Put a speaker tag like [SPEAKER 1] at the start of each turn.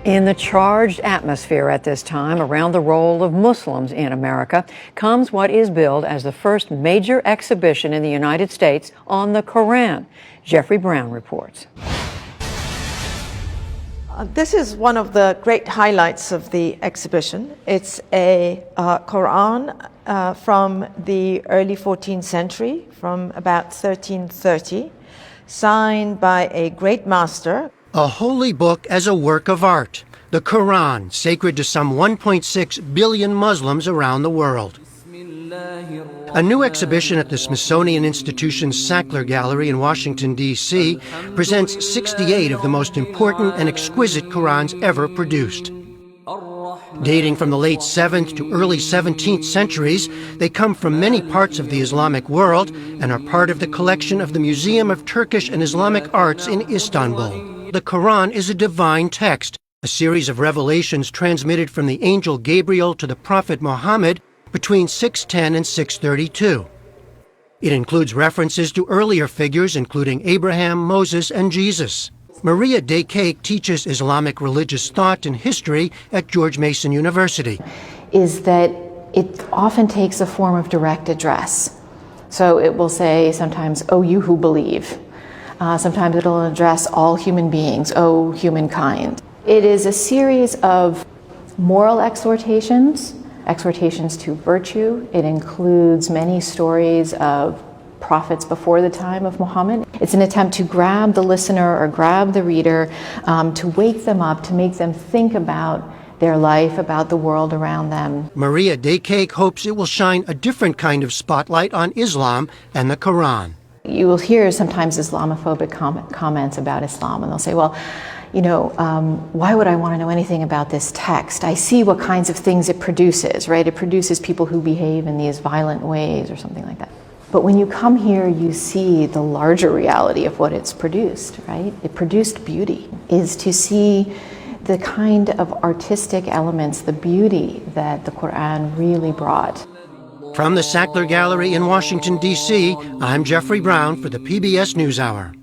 [SPEAKER 1] In the charged atmosphere at this time around the role of Muslims in America comes what is billed as the first major exhibition in the United States on the Quran. Jeffrey Brown reports.
[SPEAKER 2] This is one of the great highlights of the exhibition. It's a Quran from the early 14th century, from about 1330, signed by a great master.
[SPEAKER 3] A holy book as a work of art. The Quran, sacred to some 1.6 billion Muslims around the world. A new exhibition at the Smithsonian Institution's Sackler Gallery in Washington, D.C. presents 68 of the most important and exquisite Qurans ever produced. Dating from the late 7th to early 17th centuries, they come from many parts of the Islamic world and are part of the collection of the Museum of Turkish and Islamic Arts in Istanbul. The Quran is a divine text, a series of revelations transmitted from the angel Gabriel to the prophet Muhammad between 610 and 632. It includes references to earlier figures including Abraham, Moses, and Jesus. Maria Dekake teaches Islamic religious thought and history at George Mason University.
[SPEAKER 4] Is that it often takes a form of direct address. So it will say sometimes, "Oh, you who believe." Sometimes it'll address all human beings, "Oh, humankind." It is a series of moral exhortations, exhortations to virtue. It includes many stories of prophets before the time of Muhammad. It's an attempt to grab the listener or grab the reader, to wake them up, to make them think about their life, about the world around them.
[SPEAKER 3] Maria Dekake hopes it will shine a different kind of spotlight on Islam and the Quran.
[SPEAKER 4] You will hear sometimes Islamophobic comments about Islam, and they'll say, well, you know, why would I want to know anything about this text? I see what kinds of things it produces, right? It produces people who behave in these violent ways or something like that. But when you come here, you see the larger reality of what it's produced, right? It produced beauty, is to see the kind of artistic elements, the beauty that the Quran really brought.
[SPEAKER 3] From the Sackler Gallery in Washington, D.C., I'm Jeffrey Brown for the PBS NewsHour.